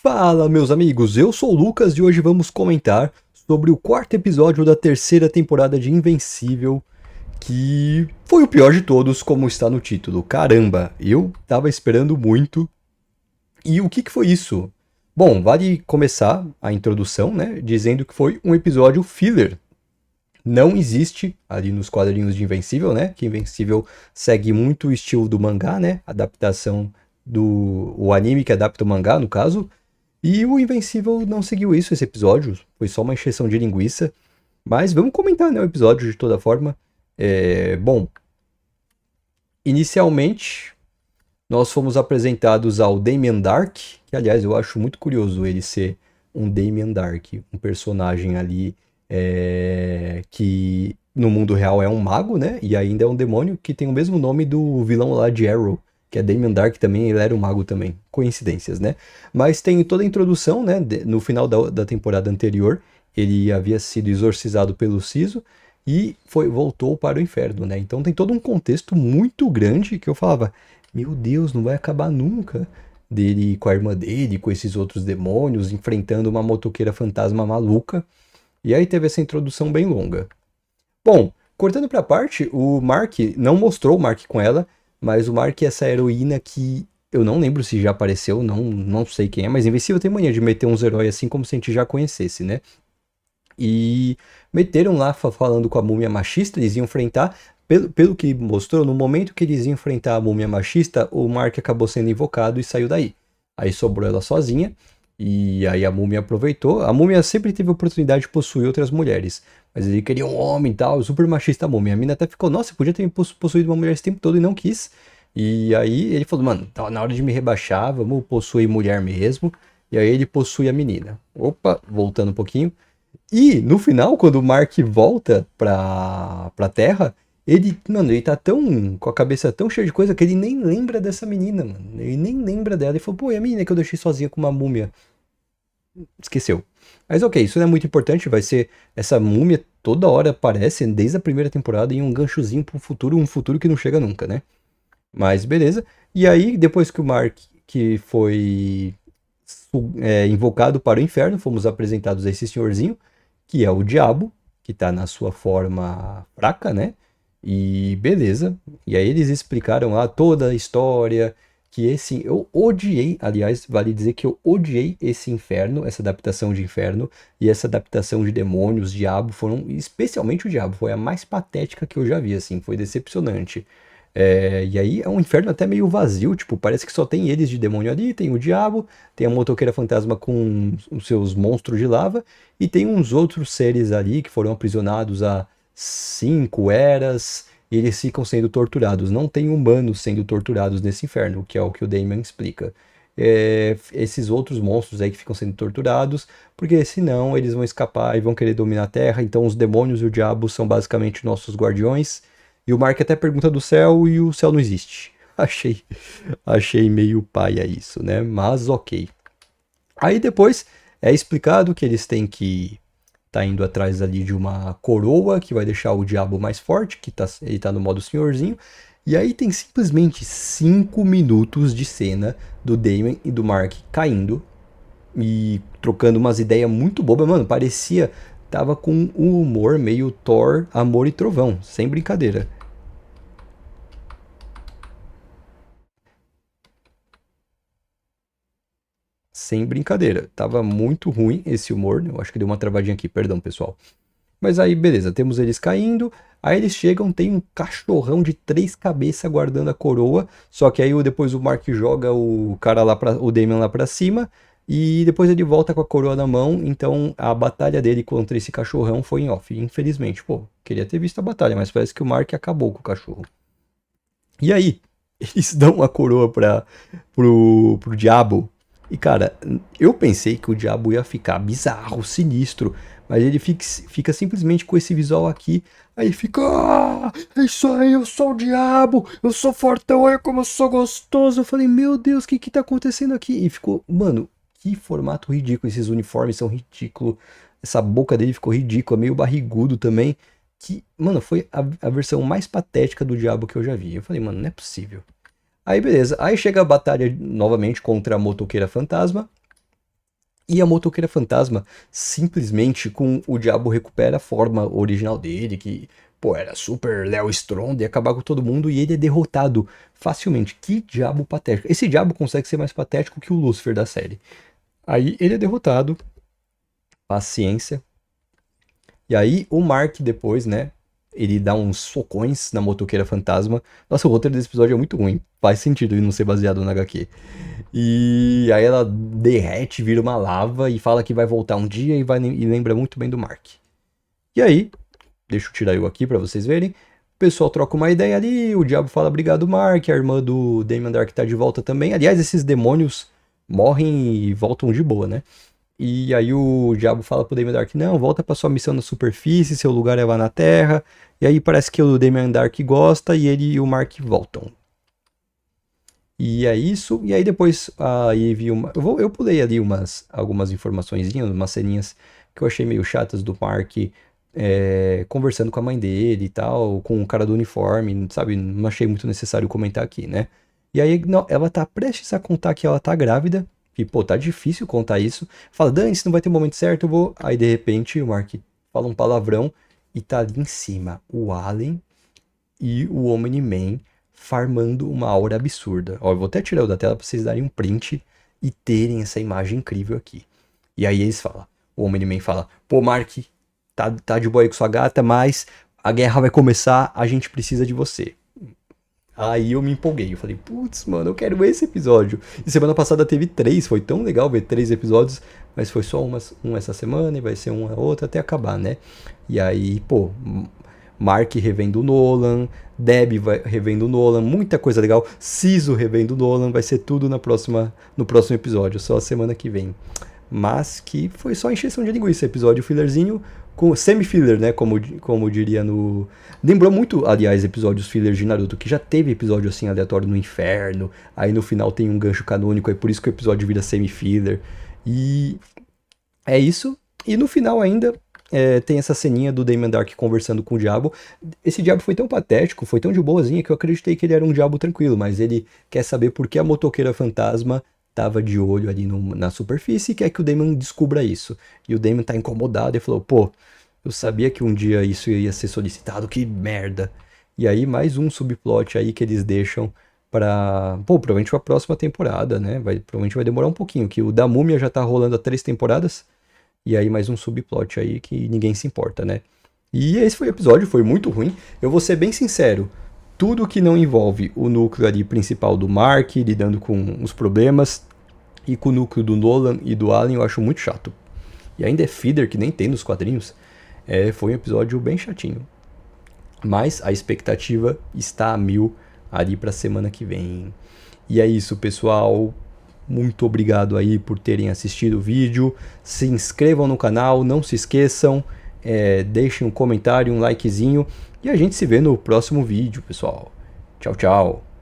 Fala, meus amigos, eu sou o Lucas e hoje vamos comentar sobre o quarto episódio da terceira temporada de Invencível, que foi o pior de todos, como está no título. Caramba, eu tava esperando muito. E o que foi isso? Bom, vale começar a introdução, né, dizendo que foi um episódio filler. Não existe ali nos quadrinhos de Invencível, né, que Invencível segue muito o estilo do mangá, né, adaptação o anime que adapta o mangá, no caso. E o Invencível não seguiu isso, esse episódio. Foi só uma encheção de linguiça. Mas vamos comentar, né, o episódio de toda forma. Bom, inicialmente nós fomos apresentados ao Damien Dark, que aliás eu acho muito curioso ele ser um Damien Dark, um personagem ali que no mundo real é um mago, né? E ainda é um demônio que tem o mesmo nome do vilão lá de Arrow, que é Damien Dark também, ele era um mago também. Coincidências, né? Mas tem toda a introdução, né? No final da temporada anterior, ele havia sido exorcizado pelo Siso e voltou para o inferno, né? Então tem todo um contexto muito grande que eu falava, meu Deus, não vai acabar nunca. Dele com a irmã dele, com esses outros demônios, enfrentando uma motoqueira fantasma maluca. E aí teve essa introdução bem longa. Bom, cortando pra parte, o Mark não mostrou o Mark com ela, mas o Mark é essa heroína que eu não lembro se já apareceu, não sei quem é, mas Invencível tem mania de meter uns heróis assim como se a gente já conhecesse, né? E meteram lá falando com a múmia machista, eles iam enfrentar. Pelo que mostrou, no momento que eles iam enfrentar a múmia machista, o Mark acabou sendo invocado e saiu daí. Aí sobrou ela sozinha, e aí a múmia aproveitou. A múmia sempre teve a oportunidade de possuir outras mulheres, mas ele queria um homem e tal, super machista a múmia. A mina até ficou, nossa, podia ter possuído uma mulher esse tempo todo e não quis. E aí ele falou, mano, tá na hora de me rebaixar, vamos possuir mulher mesmo. E aí ele possui a menina. Opa, voltando um pouquinho. E no final, quando o Mark volta pra Terra, ele tá tão com a cabeça tão cheia de coisa que ele nem lembra dessa menina, mano. Ele nem lembra dela. Ele falou, pô, e a menina que eu deixei sozinha com uma múmia? Esqueceu. Mas ok, isso não é muito importante, vai ser essa múmia toda hora aparece desde a primeira temporada em um ganchozinho pro futuro, um futuro que não chega nunca, né? Mas beleza. E aí, depois que o Mark que foi invocado para o inferno, fomos apresentados a esse senhorzinho que é o diabo, que tá na sua forma fraca, né? E beleza. E aí eles explicaram lá toda a história, que esse eu odiei, aliás, vale dizer que eu odiei esse inferno, essa adaptação de inferno e essa adaptação de demônios, diabo, foram, especialmente o diabo, foi a mais patética que eu já vi, assim, foi decepcionante. E aí é um inferno até meio vazio, tipo, parece que só tem eles de demônio ali, tem o diabo, tem a motoqueira fantasma com os seus monstros de lava, e tem uns outros seres ali que foram aprisionados há 5 eras, e eles ficam sendo torturados. Não tem humanos sendo torturados nesse inferno, que é o que o Damon explica. Esses outros monstros aí que ficam sendo torturados, porque senão eles vão escapar e vão querer dominar a Terra, então os demônios e o diabo são basicamente nossos guardiões, e o Mark até pergunta do céu e o céu não existe. Achei meio paia isso, né? Mas ok. Aí depois é explicado que eles têm que tá indo atrás ali de uma coroa que vai deixar o diabo mais forte, ele tá no modo senhorzinho. E aí tem simplesmente 5 minutos de cena do Damon e do Mark caindo e trocando umas ideias muito bobas. Mano, parecia tava com um humor meio Thor, Amor e Trovão, sem brincadeira. Sem brincadeira. Tava muito ruim esse humor, né? Eu acho que deu uma travadinha aqui, perdão, pessoal. Mas aí, beleza, temos eles caindo. Aí eles chegam, tem um cachorrão de 3 cabeças guardando a coroa. Só que aí depois o Mark joga o cara lá o Damon lá pra cima. E depois ele volta com a coroa na mão. Então a batalha dele contra esse cachorrão foi em off. Infelizmente, pô, queria ter visto a batalha, mas parece que o Mark acabou com o cachorro. E aí, eles dão a coroa pro diabo. E cara, eu pensei que o diabo ia ficar bizarro, sinistro. Mas ele fica simplesmente com esse visual aqui. Aí fica. Ah, é isso aí, eu sou o diabo. Eu sou fortão, olha como eu sou gostoso. Eu falei, meu Deus, o que tá acontecendo aqui? E ficou, mano, que formato ridículo. Esses uniformes são ridículos. Essa boca dele ficou ridícula, meio barrigudo também. Que, mano, foi a versão mais patética do diabo que eu já vi. Eu falei, mano, não é possível. Aí beleza, aí chega a batalha novamente contra a motoqueira fantasma. E a motoqueira fantasma, simplesmente com o diabo recupera a forma original dele, que, pô, era super Léo Stronda e acabar com todo mundo, e ele é derrotado facilmente. Que diabo patético. Esse diabo consegue ser mais patético que o Lúcifer da série. Aí ele é derrotado, paciência. E aí o Mark depois, né, ele dá uns socões na motoqueira fantasma. Nossa, o roteiro desse episódio é muito ruim. Faz sentido ele não ser baseado na HQ. E aí ela derrete, vira uma lava e fala que vai voltar um dia e lembra muito bem do Mark. E aí, deixa eu tirar eu aqui pra vocês verem. O pessoal troca uma ideia ali, o diabo fala obrigado, Mark, a irmã do Damon Dark tá de volta também. Aliás, esses demônios morrem e voltam de boa, né? E aí o diabo fala pro Damon Dark, não, volta pra sua missão na superfície, seu lugar é lá na Terra. E aí parece que o Damon Dark gosta e ele e o Mark voltam. E é isso. E aí depois aí vi uma. Eu pulei ali algumas informaçõezinhas, umas ceninhas que eu achei meio chatas do Mark conversando com a mãe dele e tal, com o cara do uniforme, sabe? Não achei muito necessário comentar aqui, né? E aí, não, ela tá prestes a contar que ela tá grávida. E, pô, tá difícil contar isso. Fala, Dani, se não vai ter o momento certo, eu vou. Aí, de repente, o Mark fala um palavrão e tá ali em cima o Allen e o Omni-Man farmando uma aura absurda. Ó, eu vou até tirar o da tela pra vocês darem um print e terem essa imagem incrível aqui. E aí eles falam, o Omni-Man fala, pô, Mark, tá de boa aí com sua gata, mas a guerra vai começar, a gente precisa de você. Aí eu me empolguei, eu falei, putz, mano, eu quero esse episódio. E semana passada teve 3, foi tão legal ver 3 episódios, mas foi só um essa semana e vai ser uma outra até acabar, né? E aí, pô, Mark revendo o Nolan, Deb revendo o Nolan, muita coisa legal. Siso revendo o Nolan, vai ser tudo no próximo episódio, só a semana que vem. Mas que foi só encheção de linguiça, episódio fillerzinho, com semi-filler, né, como diria no... Lembrou muito, aliás, episódios fillers de Naruto, que já teve episódio assim aleatório no inferno, aí no final tem um gancho canônico, é por isso que o episódio vira semi-filler. E é isso. E no final ainda tem essa ceninha do Damon Dark conversando com o diabo. Esse diabo foi tão patético, foi tão de boazinha que eu acreditei que ele era um diabo tranquilo, mas ele quer saber por que a motoqueira fantasma tava de olho ali na superfície e quer que o Damon descubra isso. E o Damon tá incomodado e falou, pô, eu sabia que um dia isso ia ser solicitado, que merda. E aí mais um subplot aí que eles deixam pra, pô, provavelmente pra próxima temporada, né? Provavelmente vai demorar um pouquinho, que o da Múmia já tá rolando há 3 temporadas. E aí mais um subplot aí que ninguém se importa, né? E esse foi o episódio, foi muito ruim. Eu vou ser bem sincero, tudo que não envolve o núcleo ali principal do Mark, lidando com os problemas, e com o núcleo do Nolan e do Allen, eu acho muito chato. E ainda é feeder, que nem tem nos quadrinhos. Foi um episódio bem chatinho. Mas a expectativa está a 1000 ali pra semana que vem. E é isso, pessoal. Muito obrigado aí por terem assistido o vídeo. Se inscrevam no canal, não se esqueçam. Deixem um comentário, um likezinho. E a gente se vê no próximo vídeo, pessoal. Tchau, tchau.